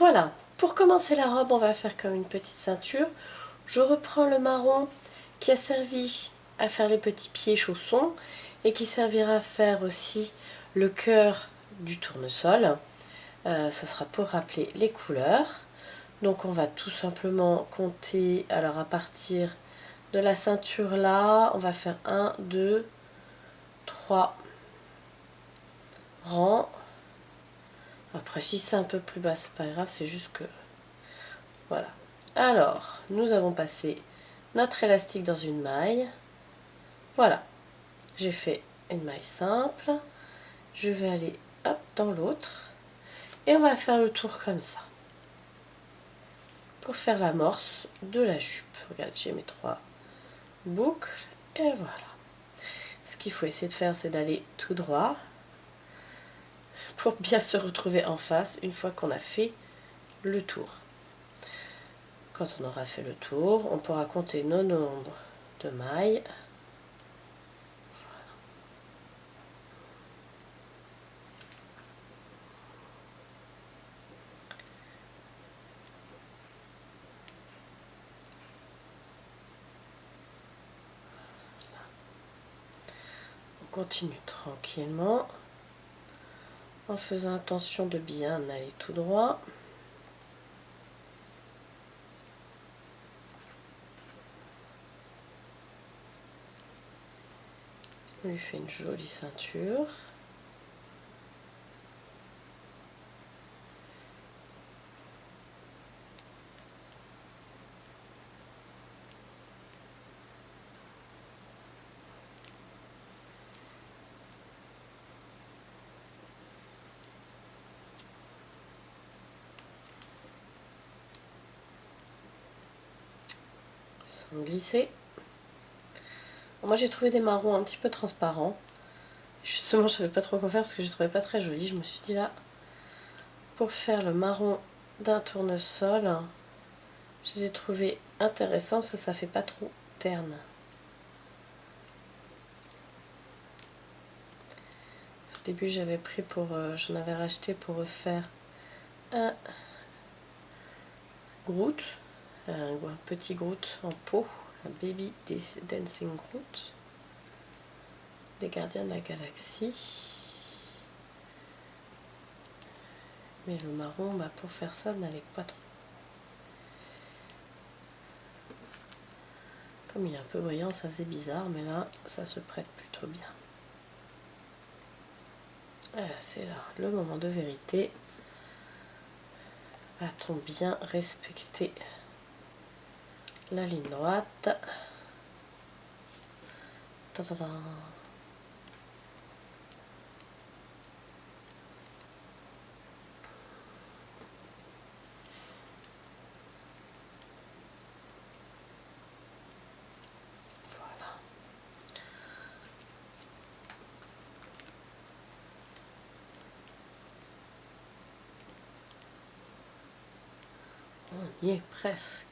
Voilà, pour commencer la robe, on va faire comme une petite ceinture. Je reprends le marron qui a servi à faire les petits pieds chaussons et qui servira à faire aussi le cœur du tournesol. Ce sera pour rappeler les couleurs. Donc on va tout simplement compter, alors à partir de la ceinture là, on va faire 1, 2, 3 rangs. Après si c'est un peu plus bas, c'est pas grave, c'est juste que... Voilà. Alors, nous avons passé notre élastique dans une maille. Voilà. J'ai fait une maille simple. Je vais aller hop, dans l'autre. Et on va faire le tour comme ça. Pour faire l'amorce de la jupe. Regarde, j'ai mes 3 boucles. Et voilà. Ce qu'il faut essayer de faire, c'est d'aller tout droit. Pour bien se retrouver en face une fois qu'on a fait le tour. Quand on aura fait le tour, on pourra compter nos nombres de mailles. On continue tranquillement en faisant attention de bien aller tout droit. On lui fait une jolie ceinture. Sans glisser. Moi j'ai trouvé des marrons un petit peu transparents. Justement je ne savais pas trop quoi faire parce que je ne trouvais pas très joli. Je me suis dit là, pour faire le marron d'un tournesol, je les ai trouvés intéressants parce que ça fait pas trop terne. Au début j'avais pris pour, j'en avais racheté pour refaire un Groot, un petit Groot en peau, un baby dancing Groot des Gardiens de la Galaxie. Mais le marron, bah, pour faire ça, n'allait pas trop. Comme il est un peu brillant, ça faisait bizarre, mais là, ça se prête plutôt bien. C'est là le moment de vérité. Va-t-on bien respecter la ligne droite? Ta-ta-ta. Voilà. On y est presque.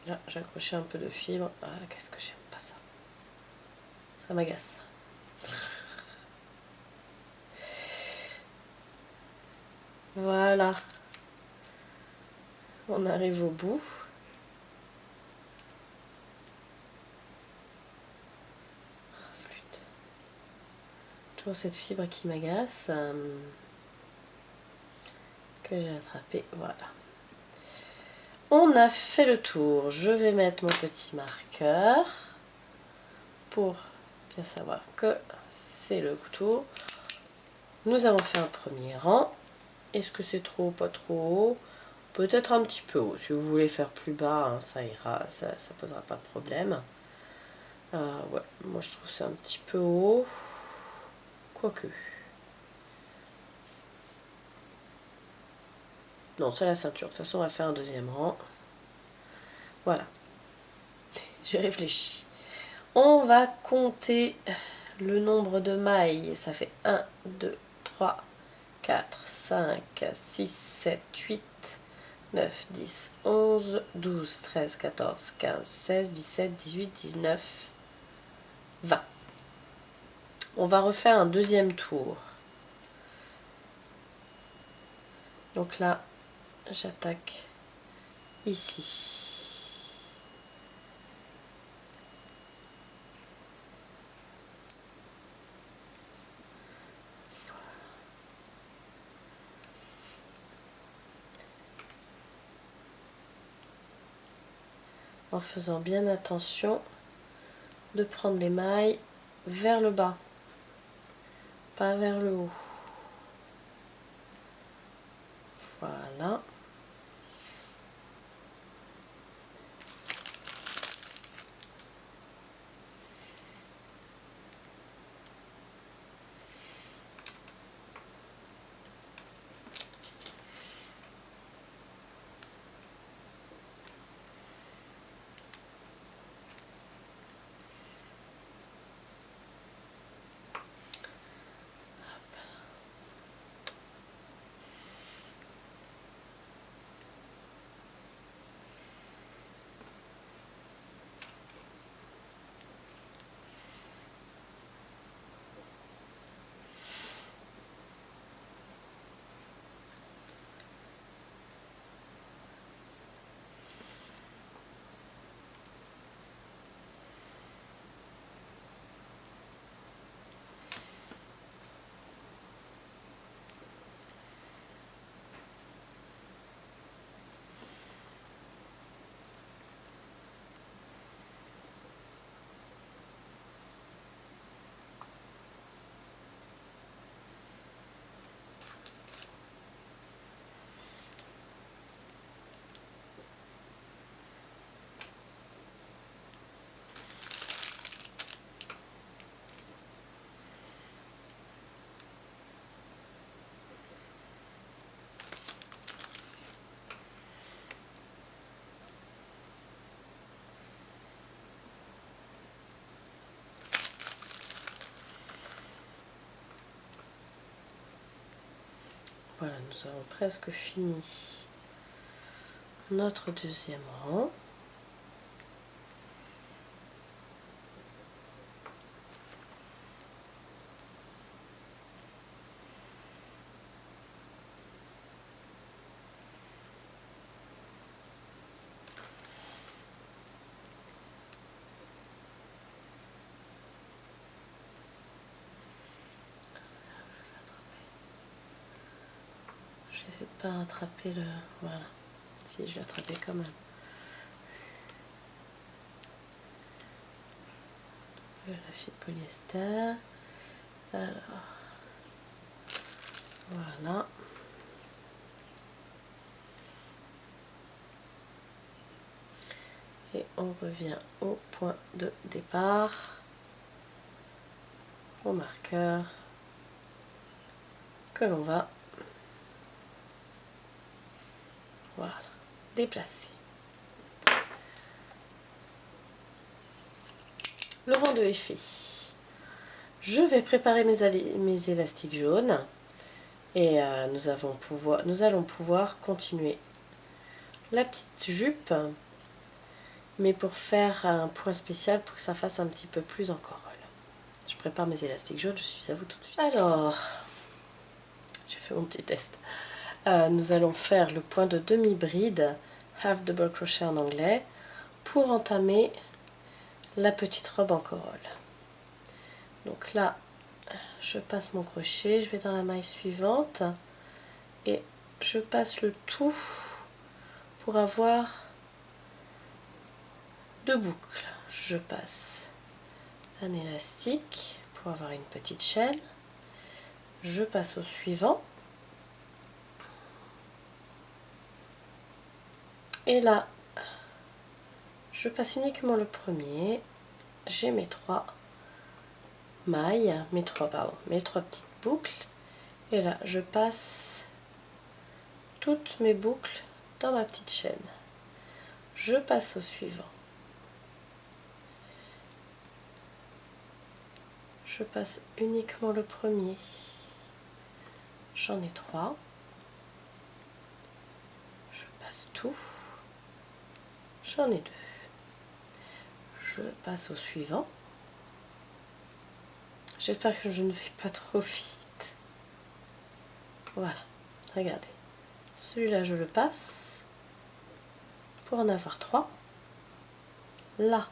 Là, j'ai accroché un peu de fibre. Ah, qu'est-ce que j'aime pas ça. Ça m'agace. Voilà. On arrive au bout. Flûte. Toujours cette fibre qui m'agace. Que j'ai attrapé. Voilà. On a fait le tour. Je vais mettre mon petit marqueur pour bien savoir que c'est le tour. Nous avons fait un premier rang. Est-ce que c'est trop haut, pas trop haut? Peut-être un petit peu haut. Si vous voulez faire plus bas, hein, ça ira, ça posera pas de problème. Ouais, moi je trouve c'est un petit peu haut. Quoique. Non, c'est la ceinture. De toute façon, on va faire un deuxième rang. Voilà. J'ai réfléchi. On va compter le nombre de mailles. Ça fait 1, 2, 3, 4, 5, 6, 7, 8, 9, 10, 11, 12, 13, 14, 15, 16, 17, 18, 19, 20. On va refaire un deuxième tour. Donc là, j'attaque ici. En faisant bien attention de prendre les mailles vers le bas, pas vers le haut. Voilà. Voilà, nous avons presque fini notre deuxième rang. J'essaie de pas rattraper le... Voilà. Si, je vais attraper quand même. La fille polyester. Alors. Voilà. Et on revient au point de départ. Au marqueur. Que l'on va... Voilà. Déplacer. Le rang 2 est fait. Je vais préparer mes élastiques jaunes et nous allons pouvoir continuer la petite jupe, mais pour faire un point spécial pour que ça fasse un petit peu plus en corolle. Je prépare mes élastiques jaunes, je suis à vous tout de suite. Alors, j'ai fait mon petit test. Nous allons faire le point de demi-bride, half double crochet en anglais, pour entamer la petite robe en corolle. Donc là, je passe mon crochet, je vais dans la maille suivante et je passe le tout pour avoir deux boucles. Je passe un élastique pour avoir une petite chaîne. Je passe au suivant. Et là, je passe uniquement le premier. J'ai mes trois mailles, mes trois petites boucles. Et là, je passe toutes mes boucles dans ma petite chaîne. Je passe au suivant. Je passe uniquement le premier. J'en ai 3. Je passe tout. J'en ai 2. Je passe au suivant. J'espère que je ne vais pas trop vite. Voilà, regardez. Celui-là, je le passe pour en avoir 3. Là,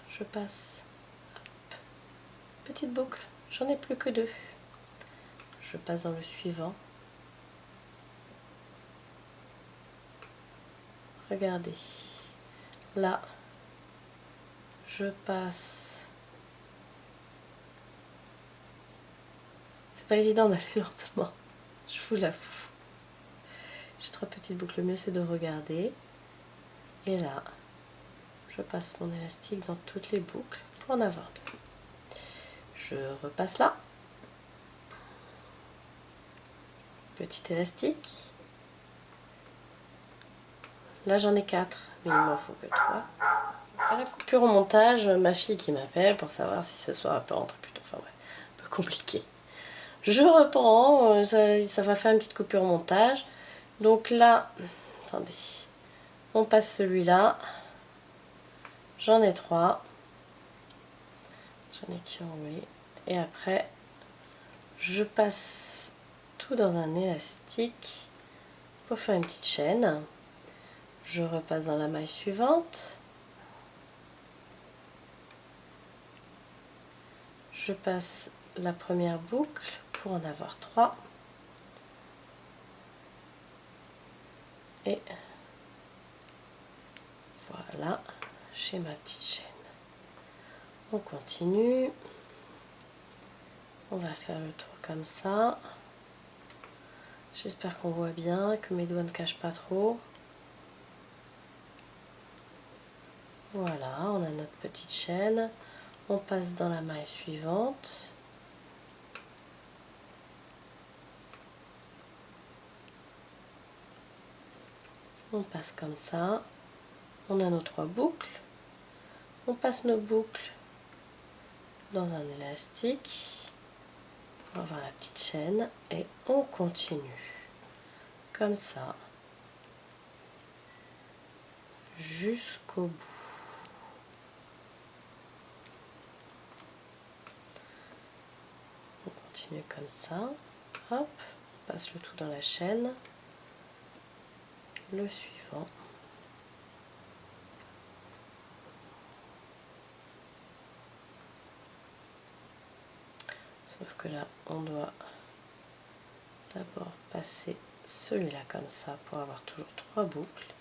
je passe. Hop. Petite boucle, j'en ai plus que 2. Je passe dans le suivant. Regardez. Là, je passe. C'est pas évident d'aller lentement, je vous l'avoue. J'ai 3 petites boucles, le mieux c'est de regarder. Et là, je passe mon élastique dans toutes les boucles pour en avoir 2. Je repasse là. Petit élastique. Là j'en ai 4, mais il m'en faut que 3. À la coupure au montage, ma fille qui m'appelle pour savoir si ce soir peut rentrer plus tôt. Enfin ouais, un peu compliqué. Je reprends, ça va faire une petite coupure au montage. Donc là, attendez, on passe celui-là. J'en ai 3. J'en ai qui ont roulé. Et après, je passe tout dans un élastique pour faire une petite chaîne. Je repasse dans la maille suivante. Je passe la première boucle pour en avoir 3. Et voilà, j'ai ma petite chaîne. On continue. On va faire le tour comme ça. J'espère qu'on voit bien, que mes doigts ne cachent pas trop. Voilà, on a notre petite chaîne. On passe dans la maille suivante. On passe comme ça. On a nos 3 boucles. On passe nos boucles dans un élastique pour avoir la petite chaîne et on continue comme ça jusqu'au bout. On continue comme ça. Hop, on passe le tout dans la chaîne. Le suivant. Sauf que là, on doit d'abord passer celui-là comme ça pour avoir toujours 3 boucles.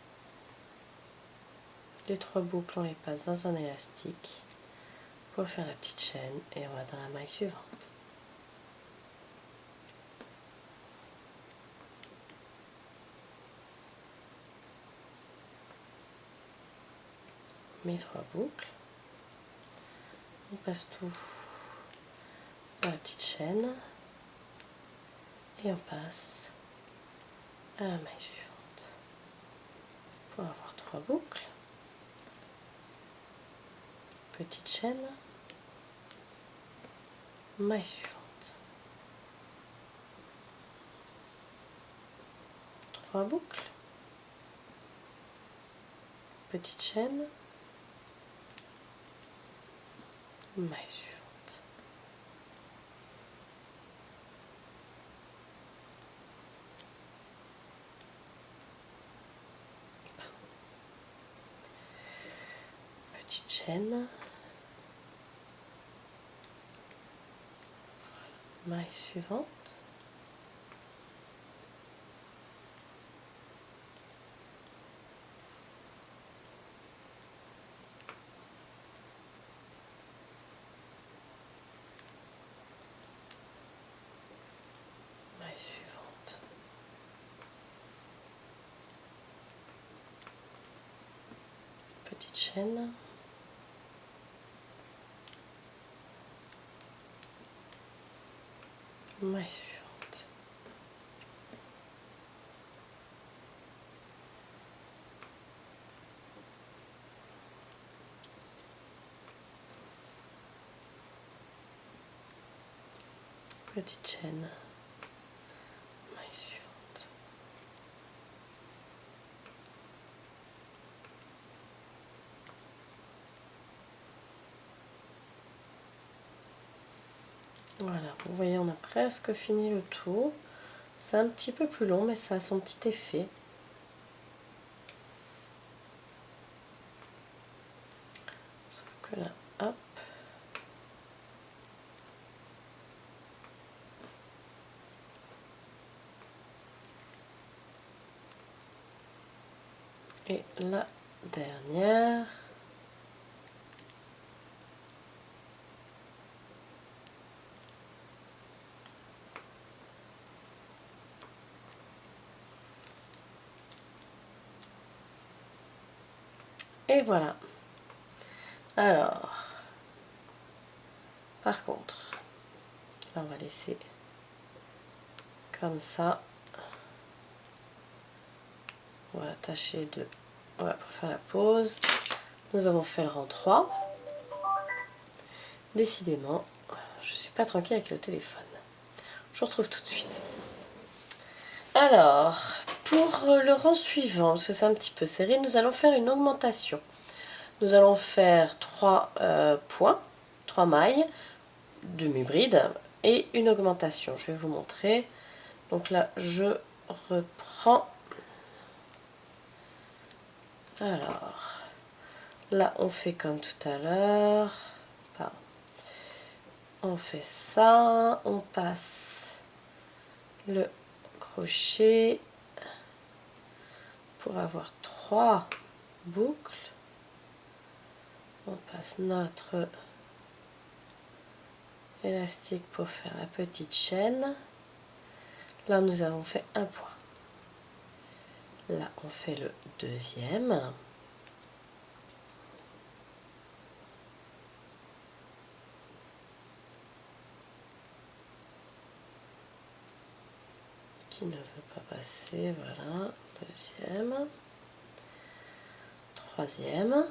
Les 3 boucles, on les passe dans un élastique pour faire la petite chaîne et on va dans la maille suivante. Mes 3 boucles. On passe tout dans la petite chaîne et on passe à la maille suivante pour avoir 3 boucles. Petite chaîne, maille suivante. 3 boucles. Petite chaîne, maille suivante. Petite chaîne, maille suivante. Maille suivante. Petite chaîne. Maille suivante. Petite chaîne. Maille suivante. Voilà, vous voyez, on a presque fini le tour. C'est un petit peu plus long, mais ça a son petit effet. Sauf que là, hop. Et la dernière. Et voilà. Alors, par contre, là on va laisser comme ça. On va attacher les deux. Voilà, pour faire la pause. Nous avons fait le rang 3. Décidément, je suis pas tranquille avec le téléphone. Je vous retrouve tout de suite. Alors, pour le rang suivant, parce que c'est un petit peu serré, nous allons faire une augmentation. Nous allons faire 3 points, 3 mailles, demi-bride et une augmentation. Je vais vous montrer. Donc là, je reprends. Alors, là, on fait comme tout à l'heure. On fait ça, on passe le crochet pour avoir 3 boucles. On passe notre élastique pour faire la petite chaîne. Là, nous avons fait un point. Là, on fait le deuxième. Qui ne veut pas passer, voilà. Deuxième. Troisième.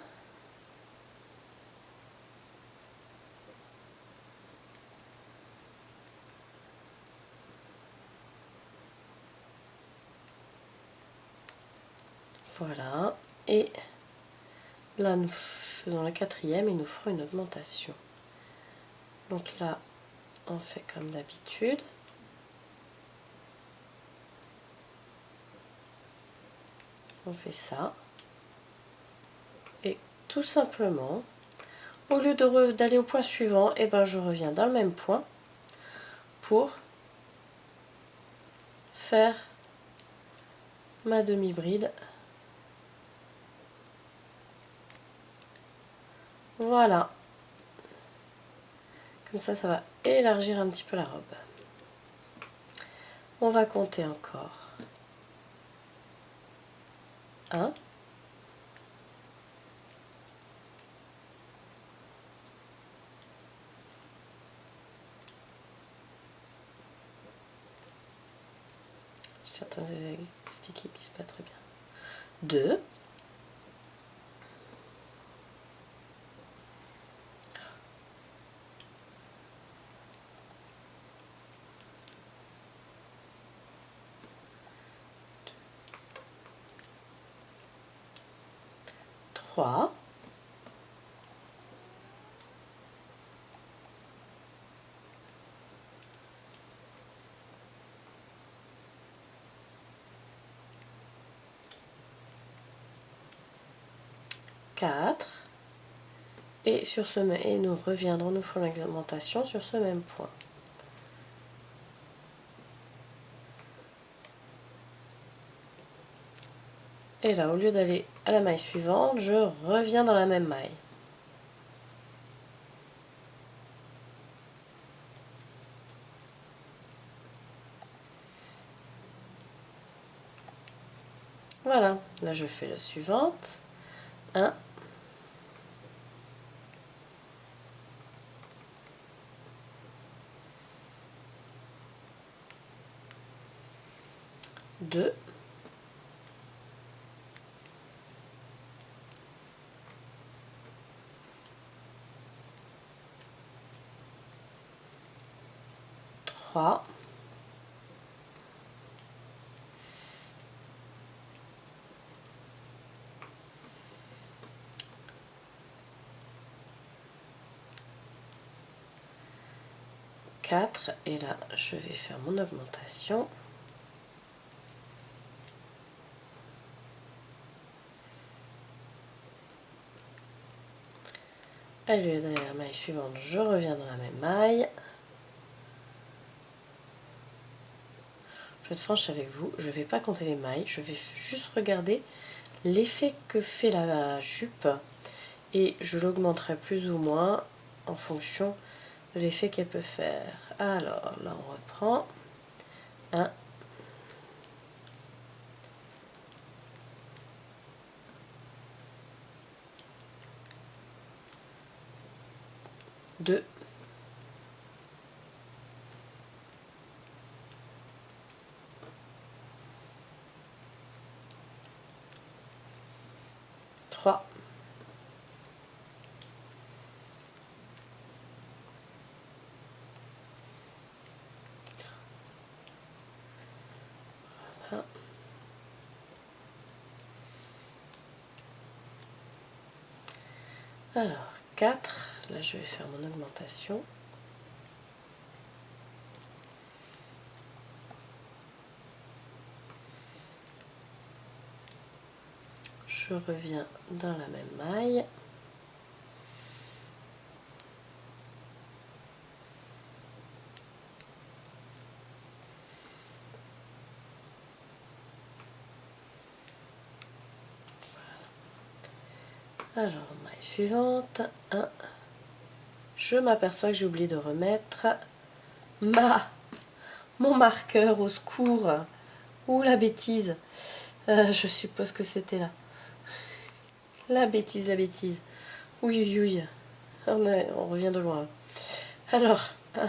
Voilà. Et là, nous faisons la quatrième et nous ferons une augmentation. Donc là, on fait comme d'habitude. On fait ça. Et tout simplement, au lieu d'aller au point suivant, et ben je reviens dans le même point pour faire ma demi-bride. Voilà. Comme ça va élargir un petit peu la robe. On va compter encore. 1. Certains élastiques qui glissent pas très bien. 2. 3. 4. Et sur ce et nous reviendrons, nous ferons l'augmentation sur ce même point. Et là, au lieu d'aller à la maille suivante, je reviens dans la même maille. Voilà, là je fais la suivante. 1. 2. 3. 3. Et là je vais faire mon augmentation. À lieu d'aller à la maille suivante, je reviens dans la même maille. Je vais être franche avec vous, je ne vais pas compter les mailles, je vais juste regarder l'effet que fait la jupe et je l'augmenterai plus ou moins en fonction de l'effet qu'elle peut faire. Alors là on reprend. 1, 2, 3, 1. Alors 4, là je vais faire mon augmentation. Je reviens dans la même maille. Alors, maille suivante. 1. Je m'aperçois que j'ai oublié de remettre mon marqueur au secours. Ouh, la bêtise. Je suppose que c'était là. La bêtise, la bêtise. Oui, oui, oui. On revient de loin. Alors, je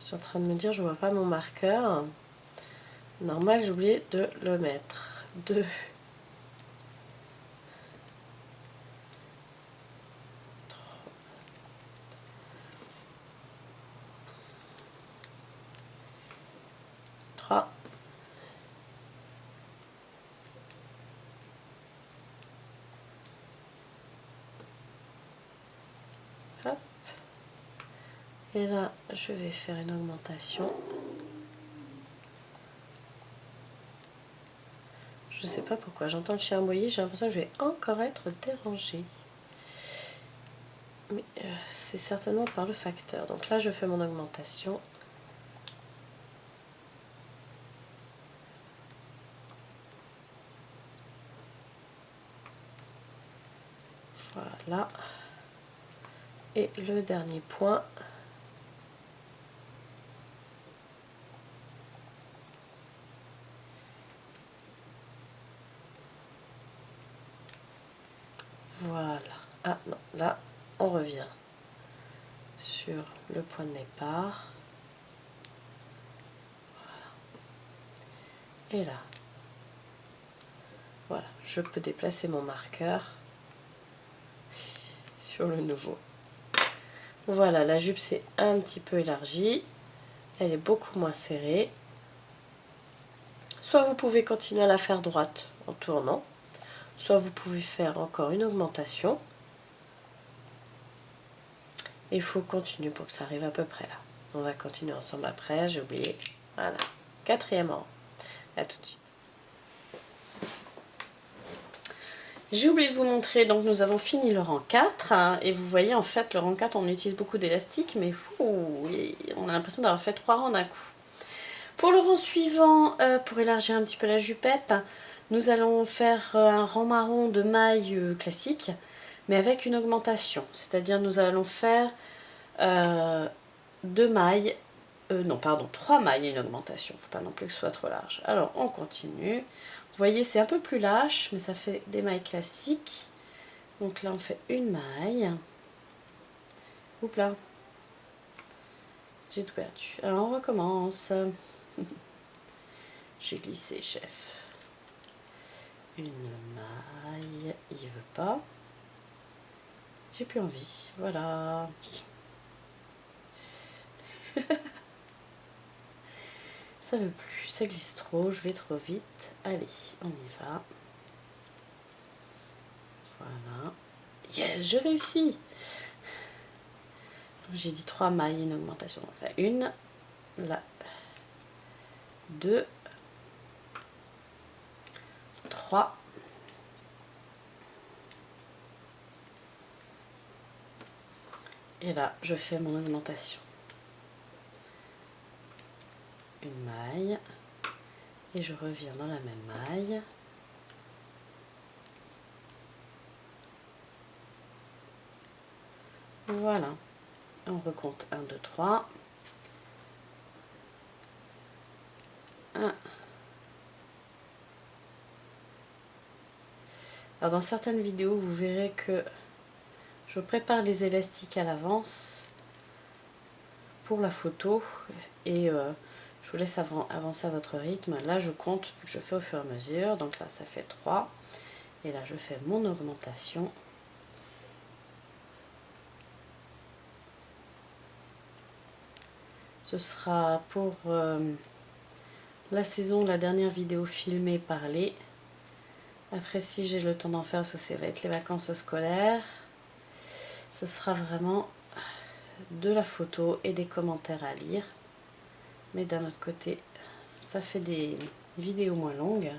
suis en train de me dire, je vois pas mon marqueur. Normal, j'ai oublié de le mettre. 2. 3. Hop. Et là, je vais faire une augmentation. Je sais pas pourquoi, j'entends le chien aboyer, j'ai l'impression que je vais encore être dérangée. Mais c'est certainement par le facteur. Donc là, je fais mon augmentation. Voilà. Et le dernier point. Voilà. Ah non, là, on revient sur le point de départ. Voilà. Et là, voilà, je peux déplacer mon marqueur sur le nouveau. Voilà, la jupe s'est un petit peu élargie. Elle est beaucoup moins serrée. Soit vous pouvez continuer à la faire droite en tournant, soit vous pouvez faire encore une augmentation. Il faut continuer pour que ça arrive à peu près là. On va continuer ensemble après, j'ai oublié. Voilà, 4e rang. À tout de suite. J'ai oublié de vous montrer, donc nous avons fini le rang 4, hein, et vous voyez en fait le rang 4 on utilise beaucoup d'élastique, mais on a l'impression d'avoir fait 3 rangs d'un coup. Pour le rang suivant, pour élargir un petit peu la jupette, nous allons faire un rang marron de mailles classique, mais avec une augmentation, c'est-à-dire nous allons faire 2 mailles, non pardon, 3 mailles et une augmentation, il ne faut pas non plus que ce soit trop large. Alors on continue. Vous voyez, c'est un peu plus lâche, mais ça fait des mailles classiques. Donc là, on fait une maille. Oups là. J'ai tout perdu. Alors, on recommence. J'ai glissé, chef. Une maille. Il veut pas. J'ai plus envie. Voilà. Ça veut plus, ça glisse trop, je vais trop vite. Allez, on y va. Voilà. Yes, j'ai réussi. J'ai dit 3 mailles, une augmentation. Enfin, une, là, 2, 3. Et là, je fais mon augmentation. Une maille. Et je reviens dans la même maille. Voilà. On recompte 1, 2, 3. 1. Alors dans certaines vidéos, vous verrez que je prépare les élastiques à l'avance pour la photo et je vous laisse avancer à votre rythme. Là, je compte, vu que je fais au fur et à mesure. Donc là, ça fait 3. Et là, je fais mon augmentation. Ce sera pour la saison, la dernière vidéo filmée, parlée. Après, si j'ai le temps d'en faire, parce que ça va être les vacances scolaires, ce sera vraiment de la photo et des commentaires à lire. Mais d'un autre côté, ça fait des vidéos moins longues.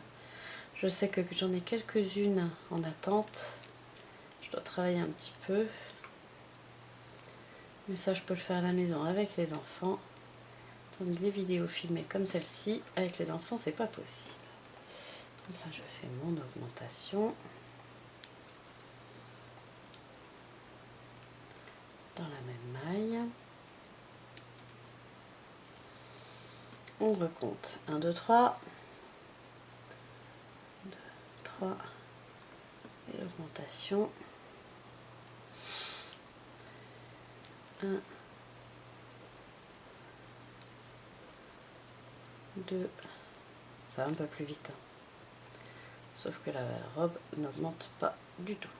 Je sais que j'en ai quelques-unes en attente. Je dois travailler un petit peu. Mais ça, je peux le faire à la maison avec les enfants. Donc des vidéos filmées comme celle-ci, avec les enfants, c'est pas possible. Donc là, je fais mon augmentation. Dans la même maille. On recompte 1, 2, 3. 2, 3. Et l'augmentation. 1, 2. Ça va un peu plus vite. Hein. Sauf que la robe n'augmente pas du tout.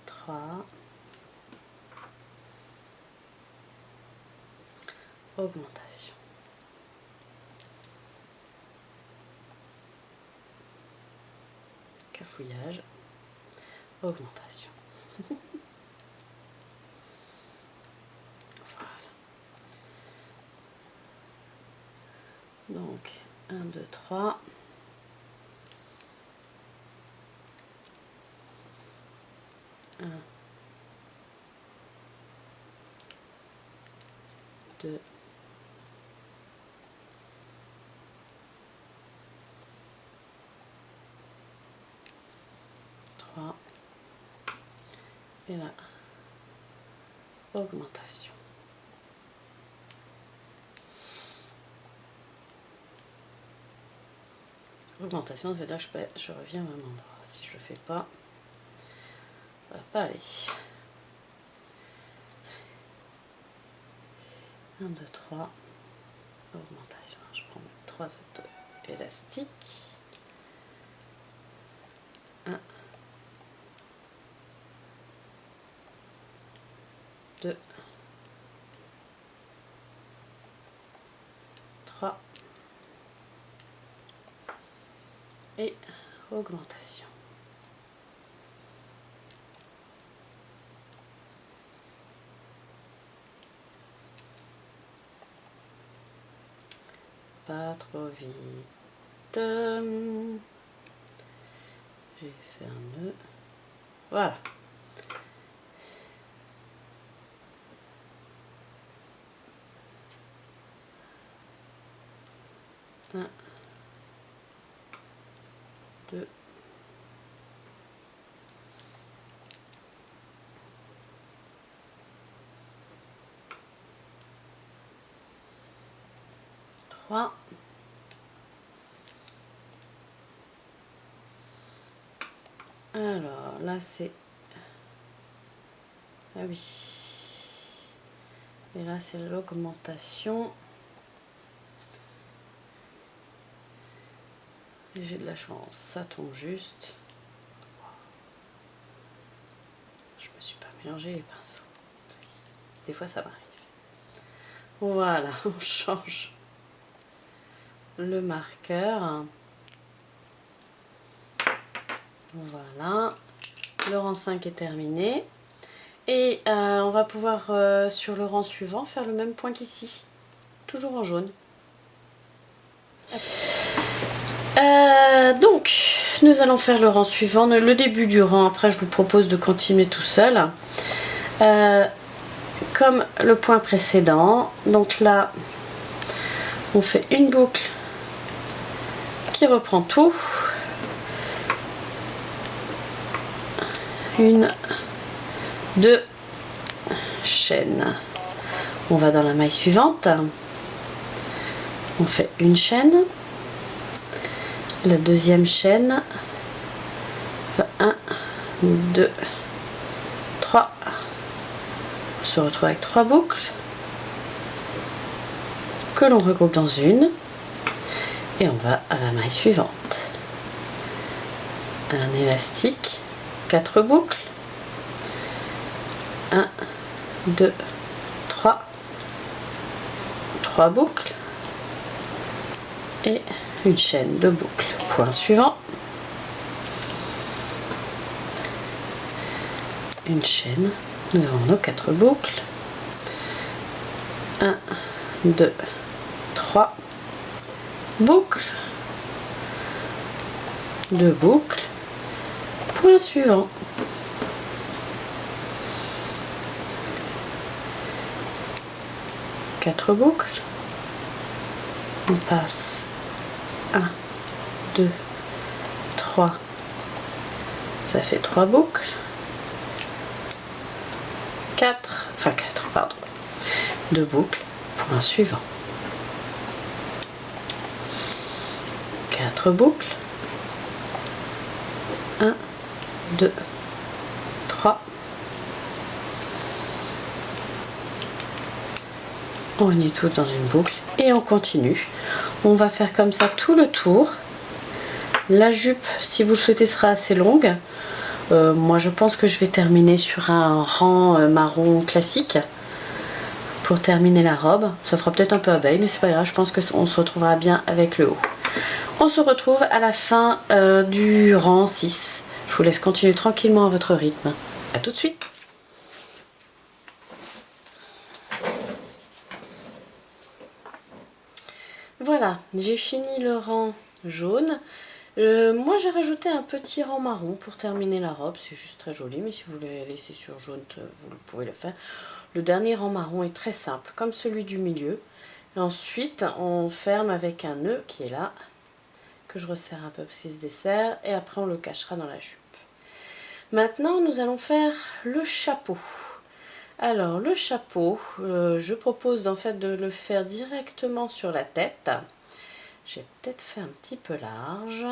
3. Augmentation. Cafouillage. Augmentation. Voilà. Donc 1, 2, 3. 1, 2, 3. Et là, augmentation. Augmentation, ça veut dire que je reviens au même endroit. Si je le fais pas, ça va pas aller. 1, 2, 3. Augmentation. Je prends mes 3 autres élastiques. 1, 2, 3. Et augmentation. Pas trop vite. J'ai fait un nœud. Voilà. Un, 2, 3. Alors là c'est... Ah oui. Et là c'est l'augmentation. Et j'ai de la chance, ça tombe juste. mélanger les pinceaux. Des fois ça m'arrive. Voilà, on change le marqueur. Voilà, le rang 5 est terminé. Et on va pouvoir, sur le rang suivant, faire le même point qu'ici. Toujours en jaune. Donc, nous allons faire le rang suivant, le début du rang. Après, je vous propose de continuer tout seul. Comme le point précédent. Donc là, on fait une boucle qui reprend tout. Une, deux chaînes. On va dans la maille suivante. On fait une chaîne. La deuxième chaîne. 1, 2, 3. On se retrouve avec 3 boucles que l'on regroupe dans une. Et on va à la maille suivante. Un élastique. 4 boucles. 1, 2, 3. 3 boucles. Et une chaîne de boucles. Point suivant. Une chaîne. Nous avons nos 4 boucles. 1, 2, 3 boucles. 2 boucles. Point suivant. Quatre boucles. On passe 1, 2, 3. Ça fait 3 boucles. 4, enfin 4, pardon. 2 boucles. Point suivant. 4 boucles. 1, 2, 3. On unit tout dans une boucle et on continue. On va faire comme ça tout le tour. La jupe, si vous le souhaitez, sera assez longue. Moi, je pense que je vais terminer sur un rang marron classique pour terminer la robe. Ça fera peut-être un peu abeille, mais c'est pas grave. Je pense qu'on se retrouvera bien avec le haut. On se retrouve à la fin du rang 6. Je vous laisse continuer tranquillement à votre rythme. A tout de suite. Voilà, j'ai fini le rang jaune. Moi j'ai rajouté un petit rang marron pour terminer la robe, c'est juste très joli, mais si vous voulez laisser sur jaune, vous pouvez le faire. Le dernier rang marron est très simple, comme celui du milieu. Et ensuite, on ferme avec un nœud qui est là, que je resserre un peu parce qu'il se dessert, et après on le cachera dans la jupe. Maintenant, nous allons faire le chapeau. Alors, le chapeau, je propose en fait de le faire directement sur la tête. J'ai peut-être fait un petit peu large.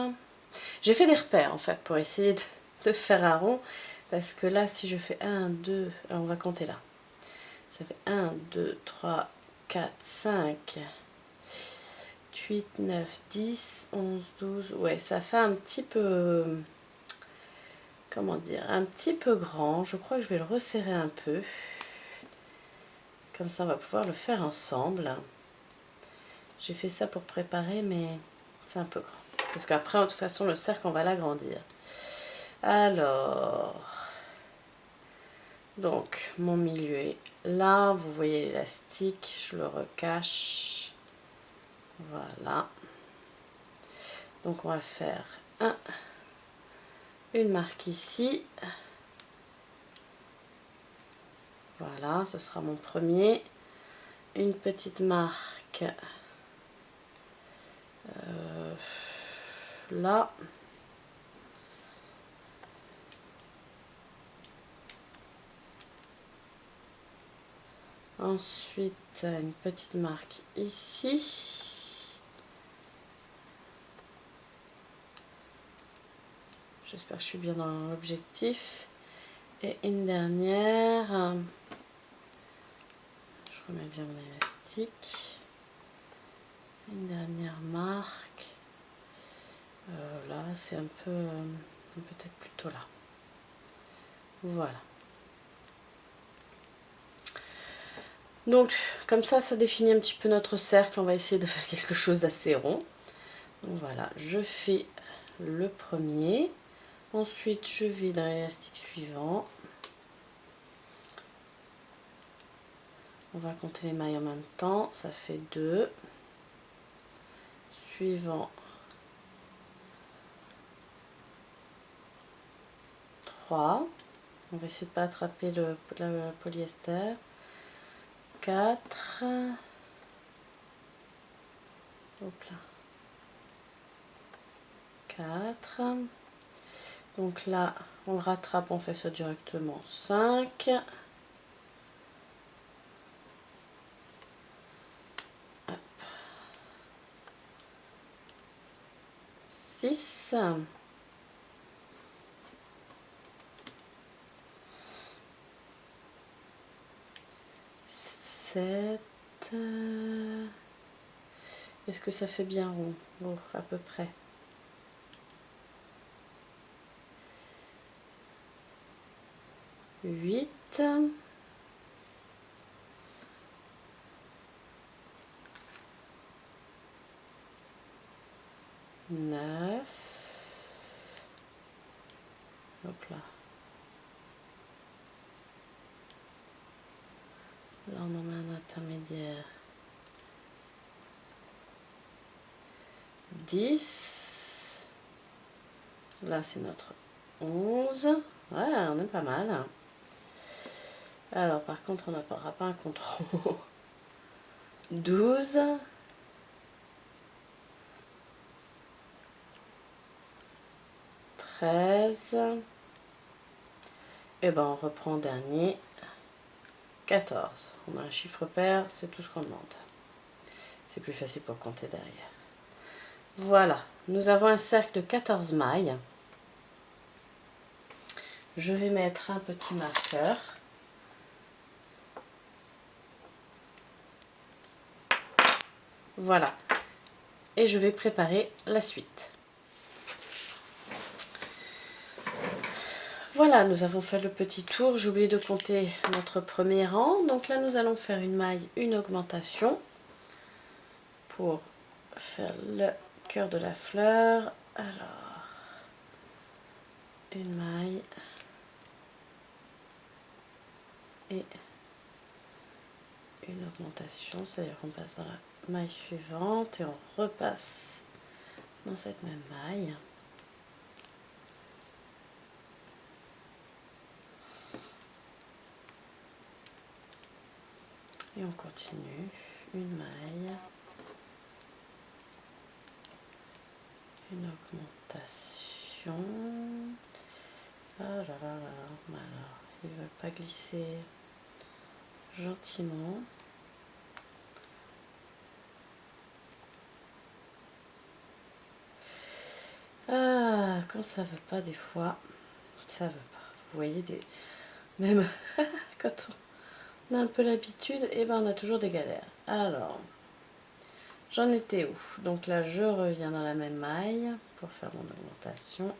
J'ai fait des repères en fait pour essayer de faire un rond. Parce que là, si je fais 1, 2, alors on va compter là. Ça fait 1, 2, 3, 4, 5, 8, 9, 10, 11, 12. Ouais, ça fait un petit peu... Comment dire? Un petit peu grand. Je crois que je vais le resserrer un peu. Comme ça, on va pouvoir le faire ensemble. J'ai fait ça pour préparer, mais c'est un peu grand. Parce qu'après, de toute façon, le cercle, on va l'agrandir. Alors, donc, mon milieu est là. Vous voyez l'élastique, je le recache. Voilà. Donc, on va faire une marque ici. Voilà, ce sera mon premier. Une petite marque là. Ensuite, une petite marque ici. J'espère que je suis bien dans l'objectif. Et une dernière. Je remets bien mon élastique. Une dernière marque. Là, c'est un peu... peut-être plutôt là. Voilà. Donc comme ça définit un petit peu notre cercle. On va essayer de faire quelque chose d'assez rond. Donc voilà, je fais le premier. Ensuite, je vais dans l'élastique suivant. On va compter les mailles en même temps. Ça fait 2. Suivant. 3. On va essayer de ne pas attraper le polyester. 4. Hop là. 4. Donc là, on le rattrape, on fait ça directement. 5. 6. 7. Est-ce que ça fait bien rond? Bon, à peu près. 8. 9. Hop là. Là, on en a un intermédiaire. 10. Là, c'est notre 11. Ouais, on est pas mal. Alors, par contre, on n'aura pas un contrôle. 12. 13. Et ben, on reprend en dernier. 14. On a un chiffre pair, c'est tout ce qu'on demande. C'est plus facile pour compter derrière. Voilà, nous avons un cercle de 14 mailles. Je vais mettre un petit marqueur. Voilà. Et je vais préparer la suite. Voilà, nous avons fait le petit tour. J'ai oublié de compter notre premier rang. Donc là, nous allons faire une maille, une augmentation pour faire le cœur de la fleur. Alors, une maille et une augmentation, c'est-à-dire qu'on passe dans la maille suivante et on repasse dans cette même maille. Et on continue, une maille, une augmentation. Ah là là là, alors, il ne veut pas glisser gentiment. Ah, quand ça veut pas des fois, ça veut pas. Vous voyez, même quand on a un peu l'habitude, et ben on a toujours des galères. Alors, j'en étais où? Donc là, je reviens dans la même maille pour faire mon augmentation.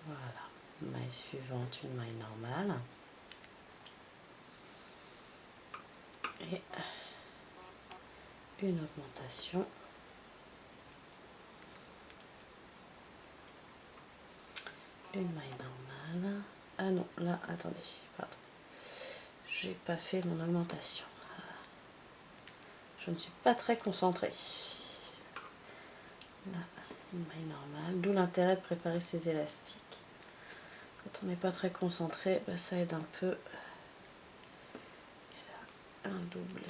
Voilà, maille suivante, une maille normale. Et une augmentation. Une maille normale. Ah non, là, attendez, pardon. J'ai pas fait mon augmentation. Je ne suis pas très concentrée. Là, une maille normale. D'où l'intérêt de préparer ces élastiques. Quand on n'est pas très concentré, bah, ça aide un peu. Et là, un double.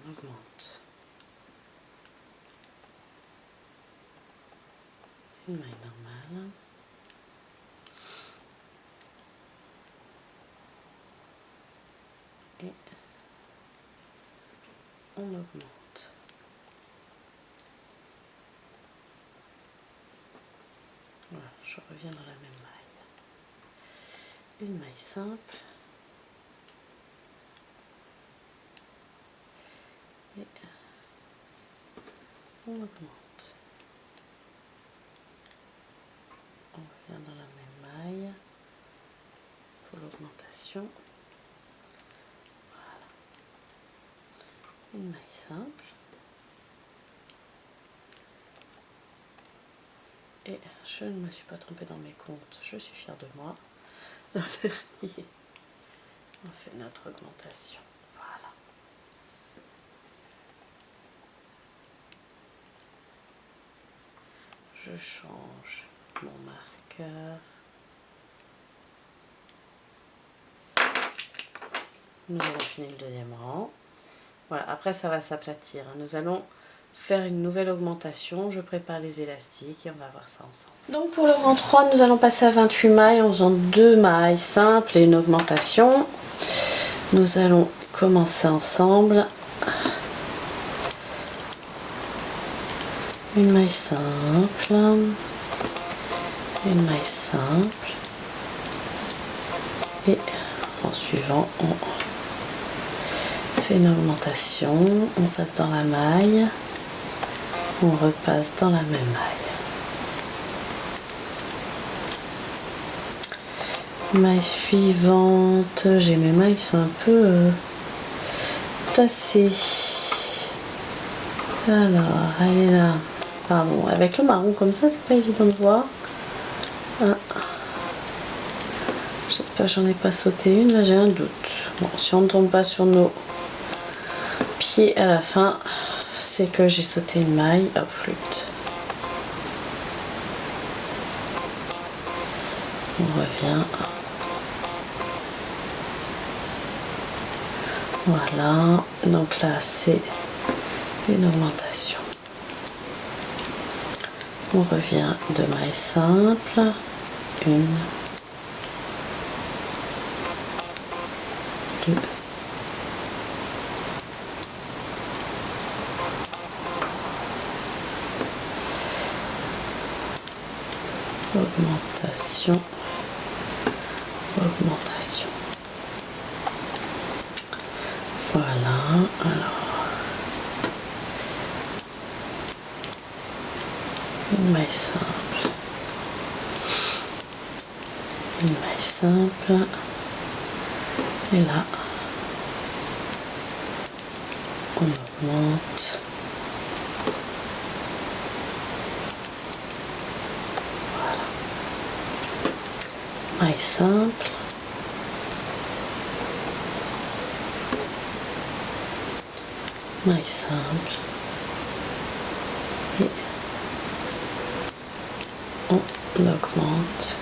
On augmente. Une maille normale. Et on augmente. Voilà, je reviens dans la même maille. Une maille simple. Et on augmente. On revient dans la même maille. pour l'augmentation. Voilà. Une maille simple. Et je ne me suis pas trompée dans mes comptes, je suis fière de moi. Dans le verrier, on fait notre augmentation. Voilà. Je change mon marqueur. Nous allons finir le deuxième rang. Voilà, après ça va s'aplatir. Nous allons faire une nouvelle augmentation. Je prépare les élastiques et on va voir ça ensemble. Donc pour le rang 3, nous allons passer à 28 mailles en faisant 2 mailles simples et une augmentation. Nous allons commencer ensemble. Une maille simple, une maille simple et en suivant on fait une augmentation, on passe dans la maille, on repasse dans la même maille. Maille suivante, j'ai mes mailles qui sont un peu tassées. Alors, elle est là. Pardon, avec le marron comme ça, c'est pas évident de voir. Ah. J'espère que j'en ai pas sauté une, là j'ai un doute. Bon, si on ne tombe pas sur nos pieds à la fin, c'est que j'ai sauté une maille. Hop, flûte. On revient. Voilà, donc là c'est une augmentation. On revient de mailles simples, une, deux, augmentation, augmentation. Voilà, alors une maille simple, une maille simple, et là on augmente. Voilà, maille simple, maille simple et on augmente.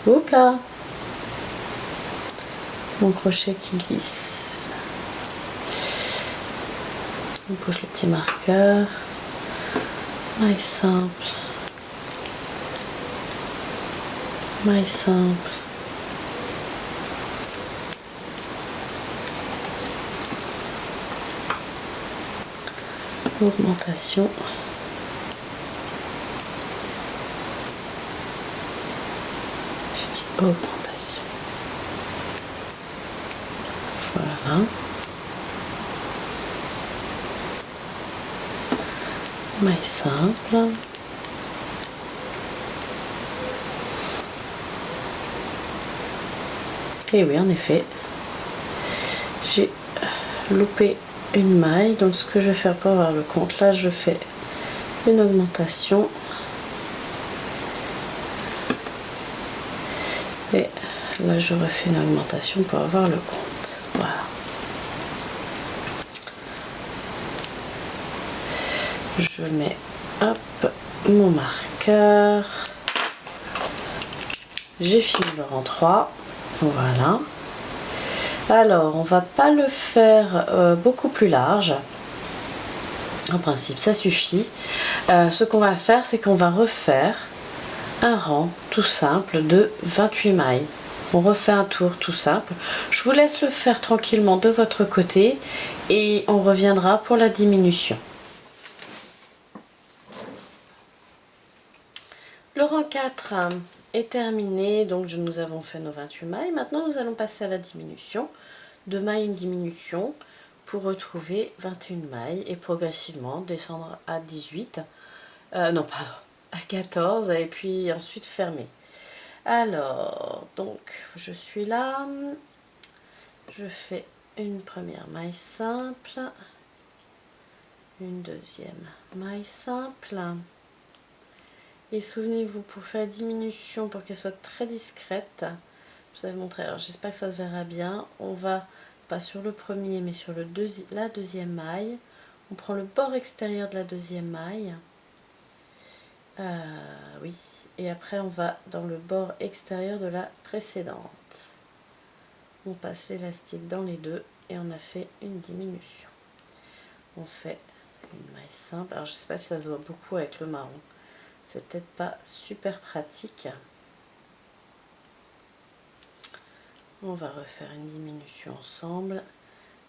Hop là, mon crochet qui glisse. On pose le petit marqueur, maille simple, maille simple, augmentation, je dis augmentation, voilà, maille simple, et oui en effet j'ai loupé une maille, donc ce que je vais faire pour avoir le compte, là je fais une augmentation et là je refais une augmentation pour avoir le compte. Voilà, je mets hop mon marqueur, j'ai fini le rang 3. Voilà, alors on va pas le faire beaucoup plus large, en principe ça suffit. Ce qu'on va faire, c'est qu'on va refaire un rang tout simple de 28 mailles. On refait un tour tout simple. Je vous laisse le faire tranquillement de votre côté et on reviendra pour la diminution. Le rang 4 est terminé, donc nous avons fait nos 28 mailles. Maintenant nous allons passer à la diminution. 2 mailles, une diminution pour retrouver 21 mailles et progressivement descendre à 18. Non, pardon, à 14 et puis ensuite fermer. Alors, donc je suis là, je fais une première maille simple, une deuxième maille simple. Et souvenez-vous, pour faire la diminution, pour qu'elle soit très discrète, je vous avais montré, alors j'espère que ça se verra bien, on va, pas sur le premier, mais sur la deuxième maille, on prend le bord extérieur de la deuxième maille, oui, et après on va dans le bord extérieur de la précédente. On passe l'élastique dans les deux et on a fait une diminution. On fait une maille simple, alors je ne sais pas si ça se voit beaucoup avec le marron. C'est peut-être pas super pratique. On va refaire une diminution ensemble.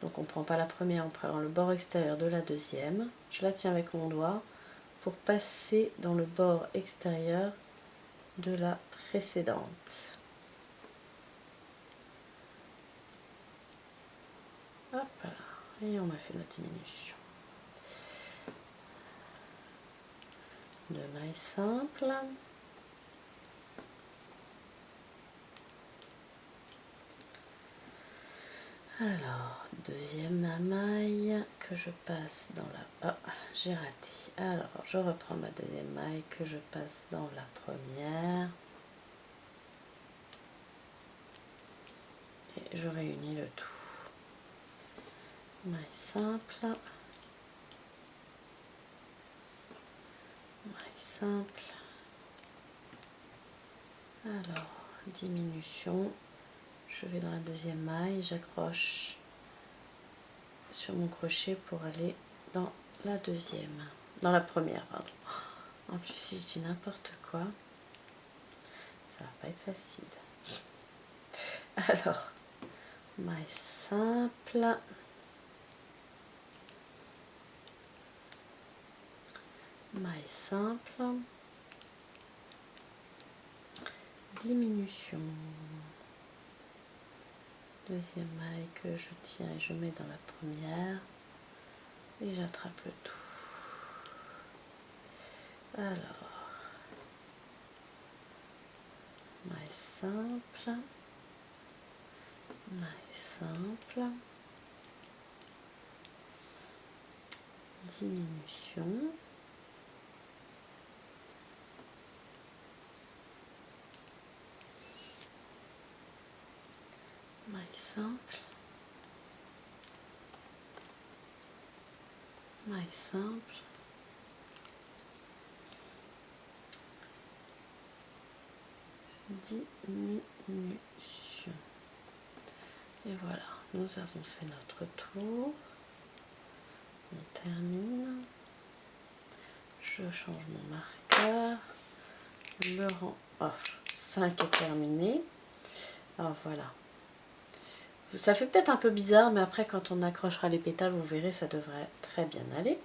Donc on ne prend pas la première, on prend le bord extérieur de la deuxième. Je la tiens avec mon doigt pour passer dans le bord extérieur de la précédente. Hop là. Et on a fait notre diminution. Deux mailles simples. Alors, deuxième maille que je passe dans la... Oh, j'ai raté. Alors, je reprends ma deuxième maille que je passe dans la première. Et je réunis le tout. Maille simple. Maille simple. Alors, diminution. Je vais dans la deuxième maille, j'accroche sur mon crochet pour aller dans la deuxième, dans la première, pardon. En plus, si je dis n'importe quoi, ça va pas être facile. Alors, maille simple, maille simple, diminution. Deuxième maille que je tiens et je mets dans la première et j'attrape le tout. Alors, maille simple, maille simple, diminution, maille simple, maille simple, diminution. Et voilà, nous avons fait notre tour. On termine. Je change mon marqueur. Le rang 5 est terminé. Alors voilà. Ça fait peut-être un peu bizarre, mais après quand on accrochera les pétales, vous verrez, ça devrait très bien aller.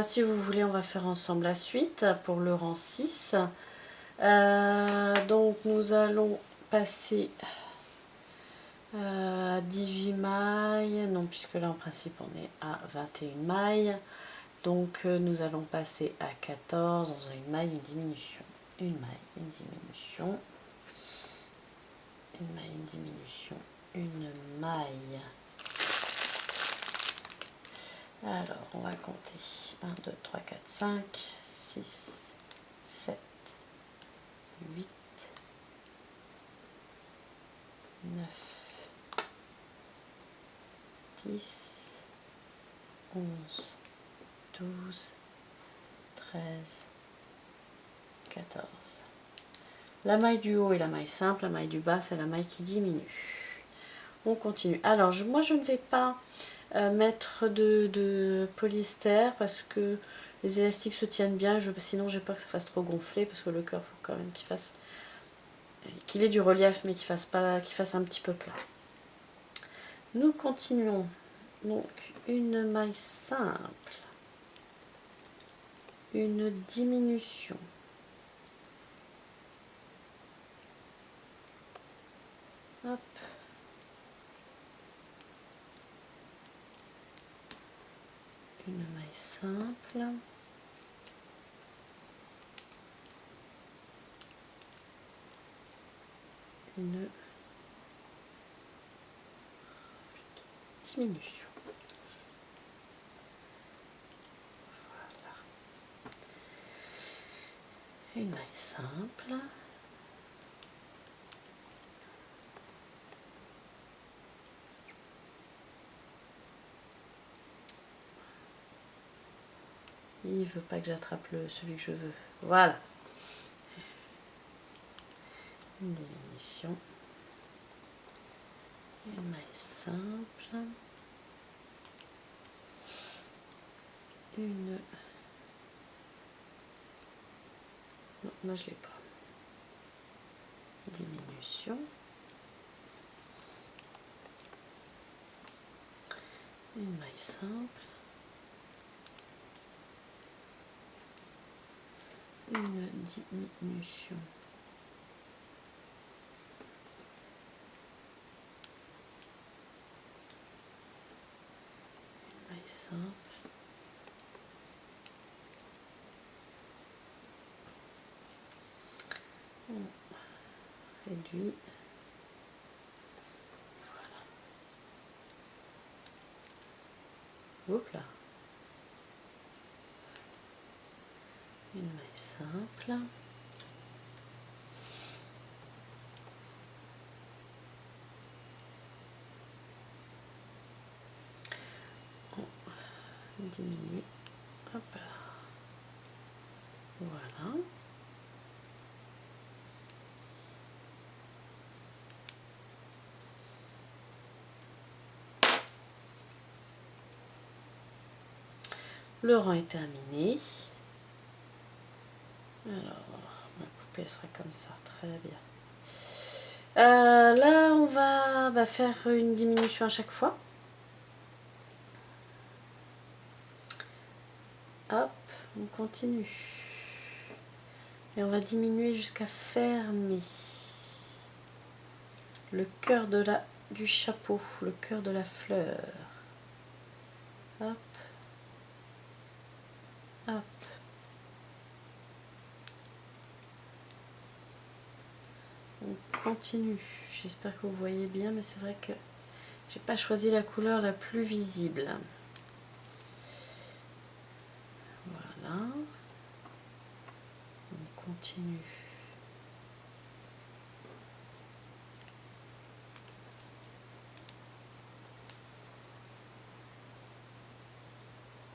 Si vous voulez, on va faire ensemble la suite pour le rang 6. Donc nous allons passer à 18 mailles. Non, puisque là en principe on est à 21 mailles. Donc nous allons passer à 14 dans une maille, une diminution. Une maille, une diminution. Une maille, une diminution. Une maille. Alors, on va compter 1, 2, 3, 4, 5, 6, 7, 8, 9, 10, 11, 12, 13, 14. La maille du haut est la maille simple, la maille du bas c'est la maille qui diminue. On continue. Alors, moi je ne vais pas mettre de polyester parce que les élastiques se tiennent bien, sinon j'ai peur que ça fasse trop gonfler parce que le cœur, il faut quand même qu'il ait du relief mais qu'il fasse un petit peu plat. Nous continuons. Donc une maille simple, une diminution, hop, une maille simple, une diminution. Voilà. Une maille simple. Il veut pas que j'attrape celui que je veux. Voilà. Une diminution. Une maille simple. Une... Non, là je l'ai pas. Diminution. Une maille simple. Une diminution. Une maille simple. On réduit. Voilà. Hop là. Une maille simple. On diminue. Hop là. Voilà. Le rang est terminé. Alors, ma coupée sera comme ça, très bien. Là, on va faire une diminution à chaque fois. Hop, on continue. Et on va diminuer jusqu'à fermer le cœur du chapeau, le cœur de la fleur. Hop, hop. On continue. J'espère que vous voyez bien, mais c'est vrai que j'ai pas choisi la couleur la plus visible. Voilà. On continue.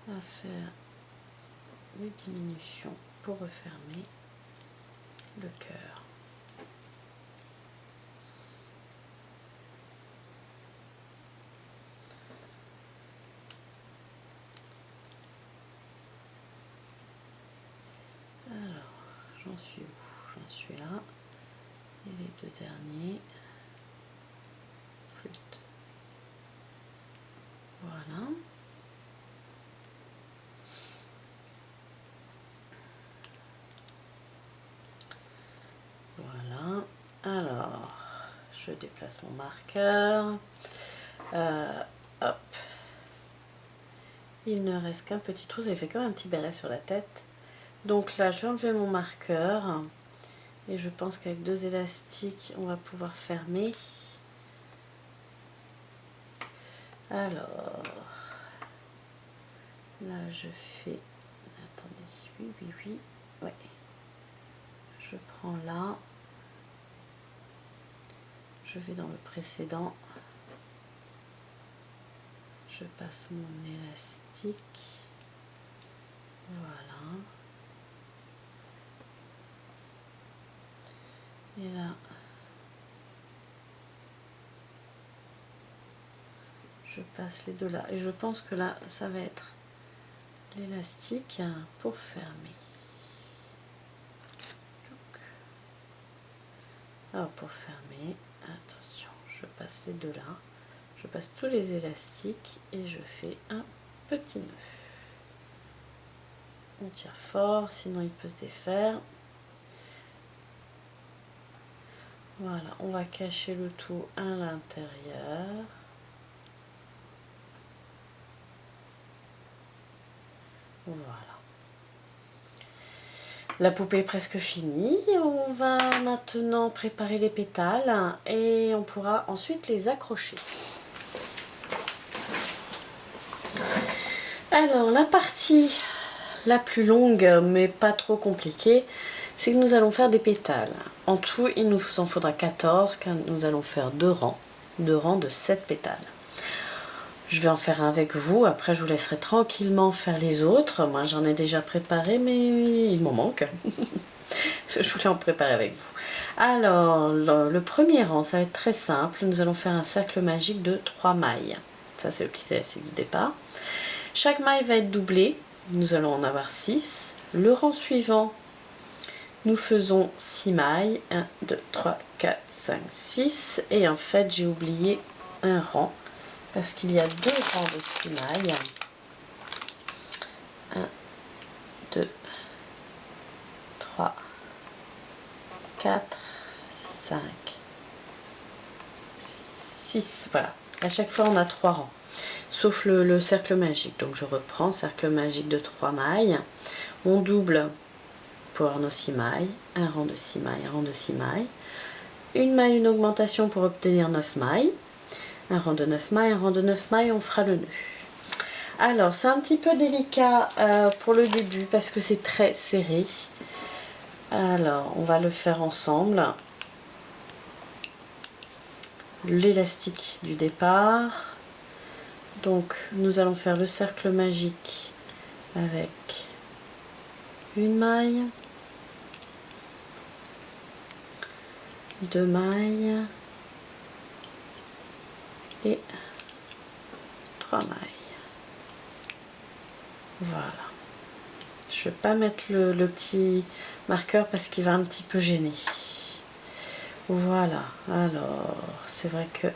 À faire des diminutions pour refermer le cœur. Alors, j'en suis où? J'en suis là. Et les deux derniers. Flûte. Voilà. Voilà. Alors, je déplace mon marqueur. Hop. Il ne reste qu'un petit trou. J'ai fait comme un petit béret sur la tête. Donc là, je vais enlever mon marqueur. Et je pense qu'avec 2 élastiques, on va pouvoir fermer. Alors, là, je fais... Attendez, oui. Ouais. Je prends là. Je vais dans le précédent. Je passe mon élastique. Voilà. Et là, je passe les deux là. Et je pense que là, ça va être l'élastique pour fermer. Alors, pour fermer, attention, je passe les deux là. Je passe tous les élastiques et je fais un petit nœud. On tire fort, sinon il peut se défaire. Voilà, on va cacher le tout à l'intérieur. Voilà. La poupée est presque finie. On va maintenant préparer les pétales et on pourra ensuite les accrocher. Alors, la partie la plus longue, mais pas trop compliquée, c'est que nous allons faire des pétales. En tout, il nous en faudra 14, car nous allons faire deux rangs de 7 pétales. Je vais en faire un avec vous, après je vous laisserai tranquillement faire les autres. Moi j'en ai déjà préparé, mais il m'en manque. Je voulais en préparer avec vous. Alors, le premier rang, ça va être très simple. Nous allons faire un cercle magique de 3 mailles. Ça, c'est le petit élastique du départ. Chaque maille va être doublée. Nous allons en avoir 6. Le rang suivant, nous faisons 6 mailles. 1, 2, 3, 4, 5, 6. Et en fait, j'ai oublié un rang parce qu'il y a 2 rangs de 6 mailles. 1, 2, 3, 4, 5, 6. Voilà. À chaque fois, on a 3 rangs. Sauf le cercle magique. Donc, je reprends cercle magique de 3 mailles. On double pour avoir nos 6 mailles. Un rang de 6 mailles, un rang de 6 mailles. Une maille, une augmentation pour obtenir 9 mailles. Un rang de 9 mailles, un rang de 9 mailles, on fera le nœud. Alors, c'est un petit peu délicat pour le début parce que c'est très serré. Alors, on va le faire ensemble. L'élastique du départ. Donc, nous allons faire le cercle magique avec une maille, 2 mailles et 3 mailles. Voilà. Je ne vais pas mettre le petit marqueur parce qu'il va un petit peu gêner. Voilà. Alors, c'est vrai que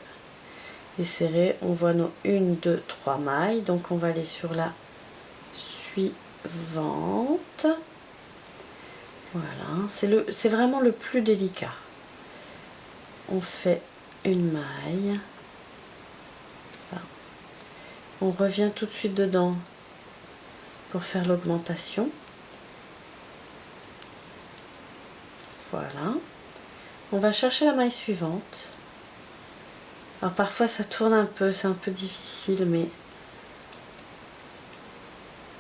c'est serré. On voit nos 1, 2, 3 mailles. Donc, on va aller sur la suivante. Voilà. C'est vraiment le plus délicat. On fait une maille. Voilà. On revient tout de suite dedans pour faire l'augmentation. Voilà. On va chercher la maille suivante. Alors parfois ça tourne un peu, c'est un peu difficile, mais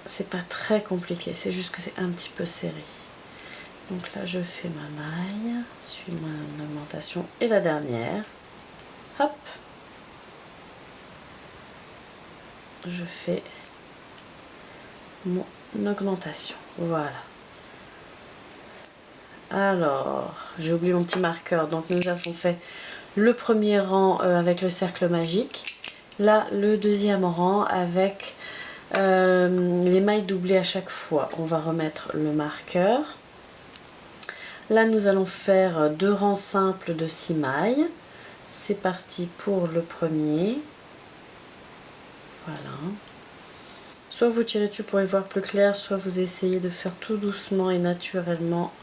c'est pas très compliqué, c'est juste que c'est un petit peu serré. Donc là je fais ma maille, suis ma augmentation et la dernière. Hop. Je fais mon augmentation. Voilà. Alors, j'ai oublié mon petit marqueur. Donc nous avons fait le premier rang avec le cercle magique. Là, le deuxième rang avec les mailles doublées à chaque fois. On va remettre le marqueur. Là, nous allons faire 2 rangs simples de 6 mailles. C'est parti pour le premier. Voilà. Soit vous tirez dessus pour y voir plus clair, soit vous essayez de faire tout doucement et naturellement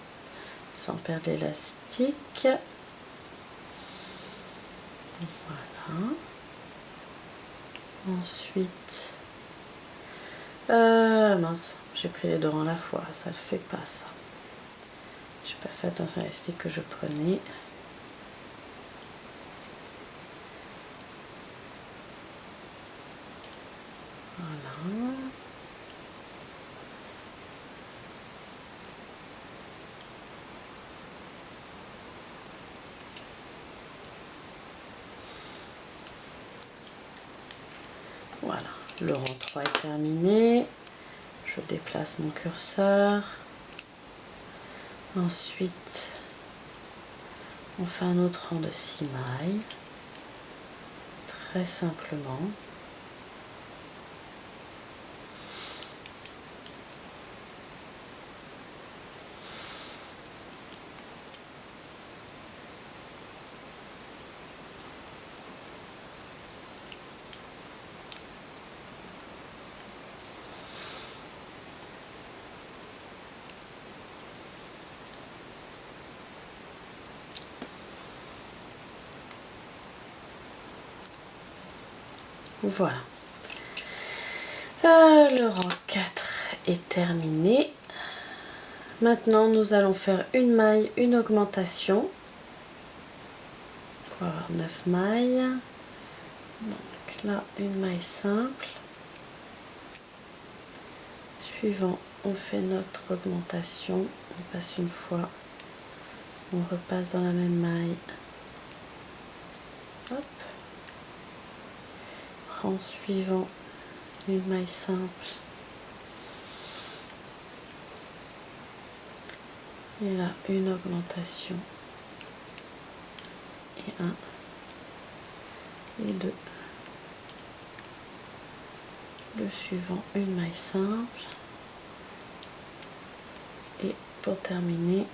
sans perdre l'élastique. Voilà. Ensuite, mince, j'ai pris les 2 rangs à la fois, ça ne le fait pas ça. J'ai pas fait attention à l'élastique que je prenais. Voilà. Voilà, le rang 3 est terminé. Je déplace mon curseur. Ensuite, on fait un autre rang de 6 mailles. Très simplement. Voilà. Le rang 4 est terminé. Maintenant, nous allons faire une maille, une augmentation pour avoir 9 mailles. Donc là, une maille simple. Suivant, on fait notre augmentation. On passe une fois, on repasse dans la même maille. Hop. Rang suivant, une maille simple. Et là, une augmentation. Et 1 et 2. Le suivant, une maille simple. Et pour terminer,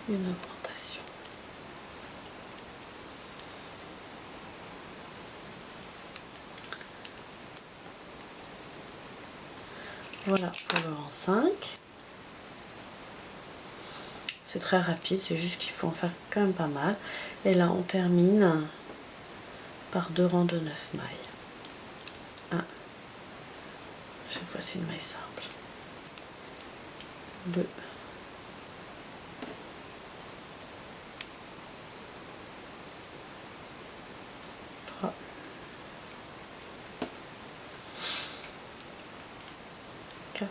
une augmentation. Voilà pour le rang 5. C'est très rapide, c'est juste qu'il faut en faire quand même pas mal. Et là, on termine par 2 rangs de 9 mailles. 1. Chaque fois, c'est une maille simple. 2. 3. 4.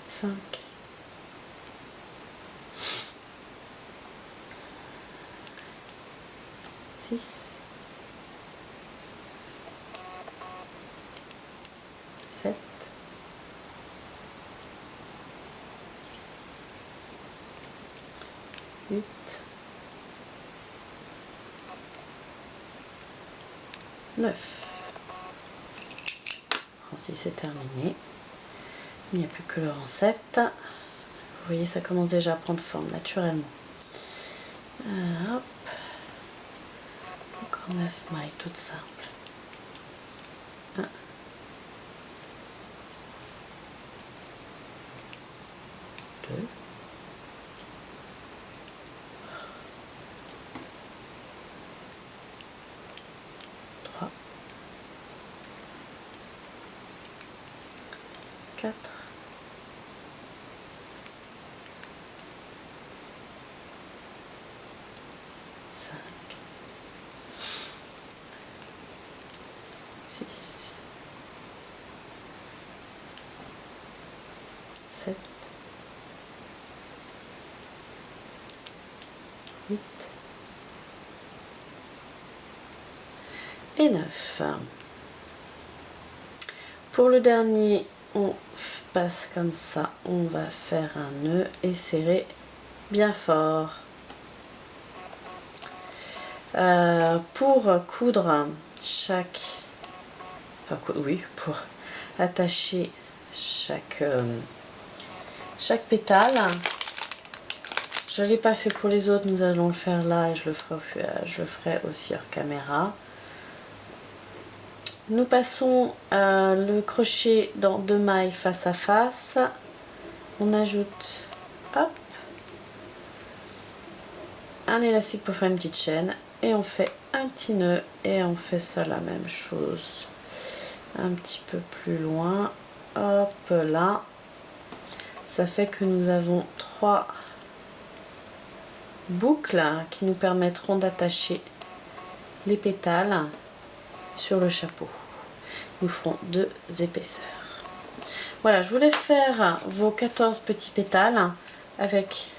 5. 6. 7. 8. 9. Rang 6 est terminé. Il n'y a plus que le rang 7. Vous voyez, ça commence déjà à prendre forme naturellement. Hop. Encore 9 mailles toutes simples. 1. 2. 3. 4. 5. 6. 7. 8. Et 9. Pour le dernier, on passe comme ça. On va faire un nœud et serrer bien fort. Pour coudre chaque... Enfin, oui, pour attacher chaque pétale. Je ne l'ai pas fait pour les autres, nous allons le faire là et je le ferai aussi hors caméra. Nous passons le crochet dans 2 mailles face à face. On ajoute, hop, un élastique pour faire une petite chaîne et on fait un petit nœud et on fait ça la même chose un petit peu plus loin. Hop là, ça fait que nous avons 3 boucles qui nous permettront d'attacher les pétales sur le chapeau. Nous ferons 2 épaisseurs. Voilà, je vous laisse faire vos 14 petits pétales avec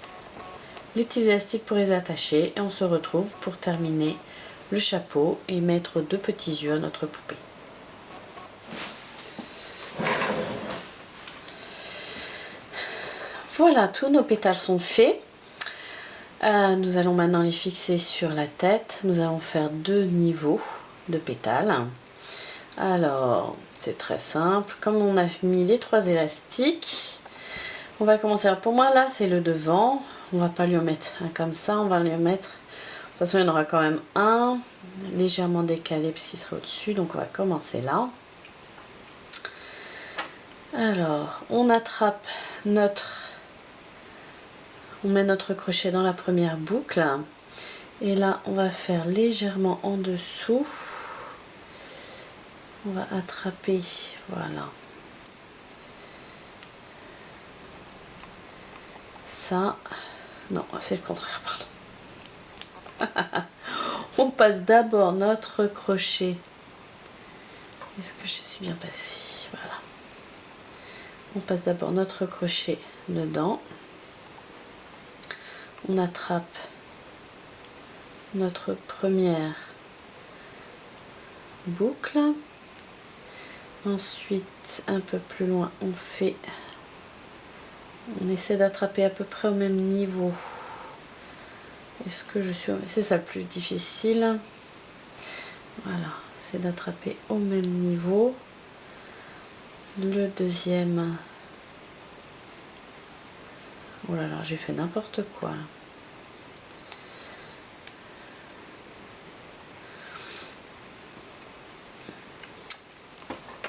les petits élastiques pour les attacher et on se retrouve pour terminer le chapeau et mettre 2 petits yeux à notre poupée. Voilà, tous nos pétales sont faits. Nous allons maintenant les fixer sur la tête. Nous allons faire 2 niveaux de pétales. Alors, c'est très simple. Comme on a mis les 3 élastiques, on va commencer. Alors pour moi, là, c'est le devant. On va pas lui en mettre un comme ça. On va lui en mettre... De toute façon, il y en aura quand même un légèrement décalé puisqu'il sera au-dessus. Donc, on va commencer là. Alors, on attrape notre... On met notre crochet dans la première boucle Et là, on va faire légèrement en dessous. On va attraper, voilà. Ça, non, c'est le contraire, pardon. On passe d'abord notre crochet. Est-ce que je suis bien passée? Voilà. On passe d'abord notre crochet dedans. On attrape notre première boucle. Ensuite, un peu plus loin, on essaie d'attraper à peu près au même niveau. Est-ce que je suis... C'est ça le plus difficile. Voilà, c'est d'attraper au même niveau. Le deuxième... Oh là là, j'ai fait n'importe quoi.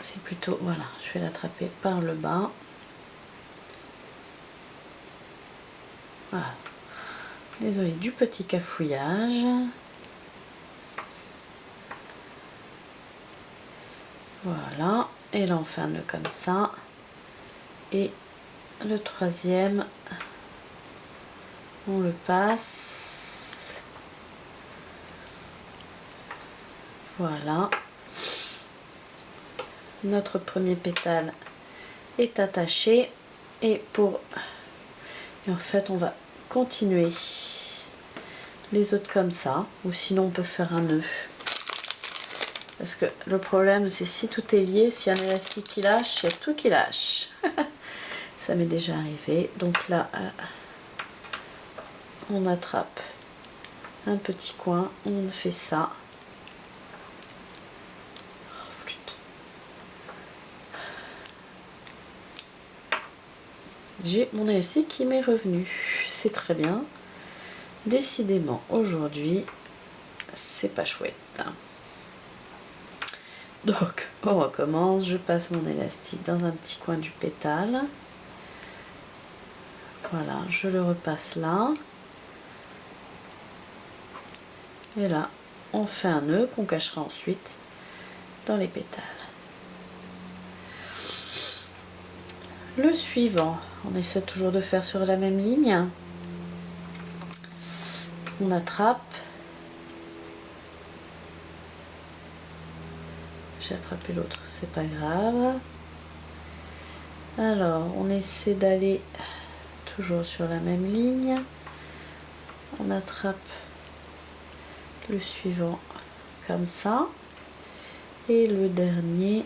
C'est plutôt... Voilà, je vais l'attraper par le bas. Voilà. Désolée du petit cafouillage. Voilà. Et là, on fait un nœud comme ça. Et le troisième, on le passe. Voilà. Notre premier pétale est attaché. Et en fait, on va continuer les autres comme ça. Ou sinon, on peut faire un nœud. Parce que le problème, c'est si tout est lié, s'il y a un élastique qui lâche, il y a tout qui lâche. Ça m'est déjà arrivé. Donc là, on attrape un petit coin, on fait ça. Oh, flûte. J'ai mon élastique qui m'est revenu. C'est très bien. Décidément, aujourd'hui, c'est pas chouette. Donc, on recommence. Je passe mon élastique dans un petit coin du pétale. Voilà, je le repasse là. Et là, on fait un nœud qu'on cachera ensuite dans les pétales. Le suivant, on essaie toujours de faire sur la même ligne. On attrape. J'ai attrapé l'autre, c'est pas grave. Alors, on essaie d'aller toujours sur la même ligne. On attrape le suivant comme ça. Et le dernier,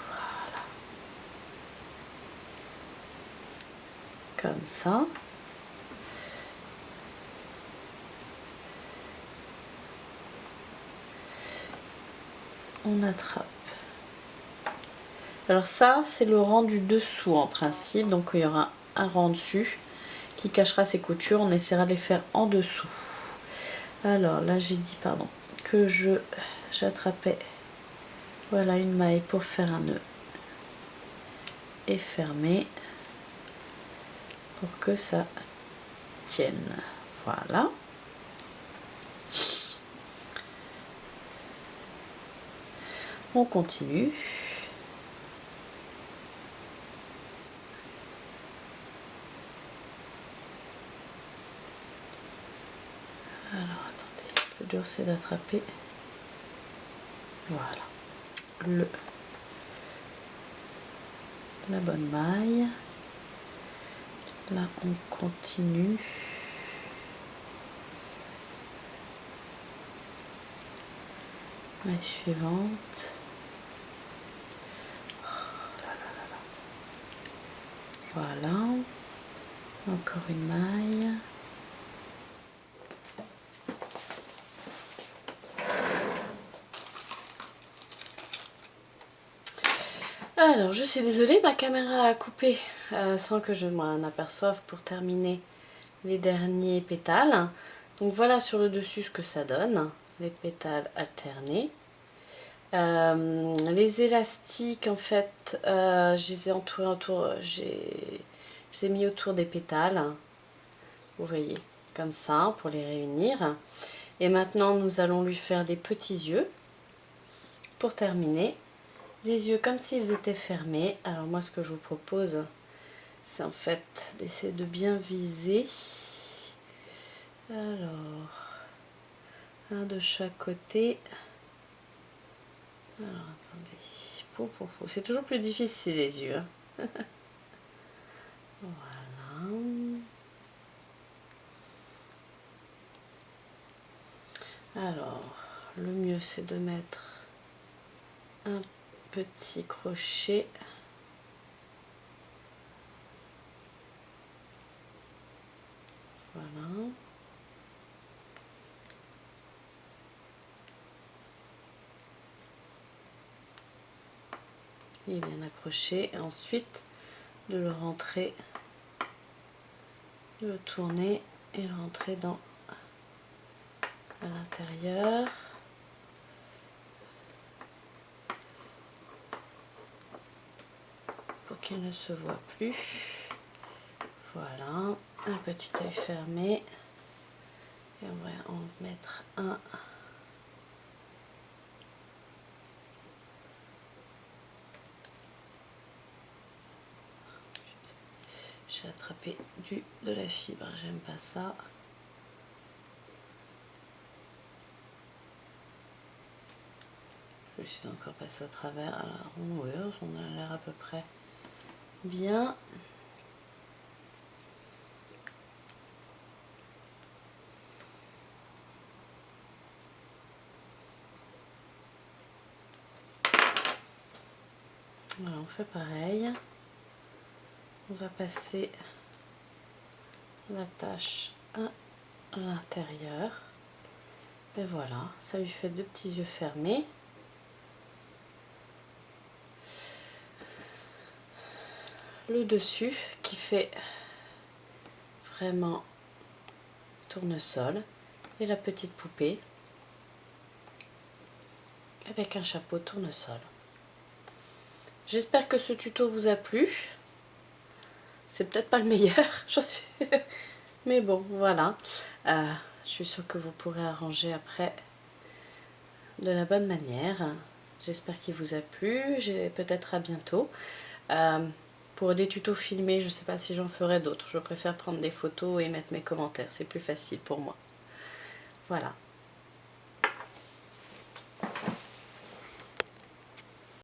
voilà, comme ça. On attrape. Alors ça, c'est le rang du dessous en principe. Donc il y aura un rang dessus qui cachera ses coutures. On essaiera de les faire en dessous. Alors là, j'ai dit, pardon, que j'attrapais, voilà, une maille pour faire un nœud et fermer pour que ça tienne. Voilà. On continue. Alors attendez, le plus dur c'est d'attraper. Voilà. La bonne maille. Là on continue. Maille suivante. Oh là là là là. Voilà. Encore une maille. Alors, je suis désolée, ma caméra a coupé sans que je m'en aperçoive pour terminer les derniers pétales. Donc voilà sur le dessus ce que ça donne, les pétales alternés. Les élastiques, en fait, je les ai entourés autour, je les ai mis autour des pétales. Vous voyez, comme ça, pour les réunir. Et maintenant, nous allons lui faire des petits yeux. Pour terminer, des yeux comme s'ils étaient fermés. Alors moi, ce que je vous propose, c'est en fait d'essayer de bien viser. Alors, un de chaque côté. Alors, attendez. C'est toujours plus difficile les yeux. Voilà. Alors, le mieux c'est de mettre un petit crochet. Voilà. Il est bien accroché. Et ensuite, de le rentrer, de le tourner et le rentrer dans à l'intérieur. Pour qu'il ne se voit plus. Voilà. Un petit œil fermé. Et on va en mettre un. J'ai attrapé de la fibre, j'aime pas ça. Je suis encore passée au travers. Alors, oui, on a l'air à peu près bien. Voilà, on fait pareil. On va passer la tâche à l'intérieur. Et voilà, ça lui fait deux petits yeux fermés. Le dessus qui fait vraiment tournesol. Et la petite poupée avec un chapeau tournesol. J'espère que ce tuto vous a plu. C'est peut-être pas le meilleur, j'en suis... mais bon, voilà. Je suis sûre que vous pourrez arranger après de la bonne manière. J'espère qu'il vous a plu. Peut-être à bientôt. Pour des tutos filmés, je ne sais pas si j'en ferai d'autres. Je préfère prendre des photos et mettre mes commentaires. C'est plus facile pour moi. Voilà.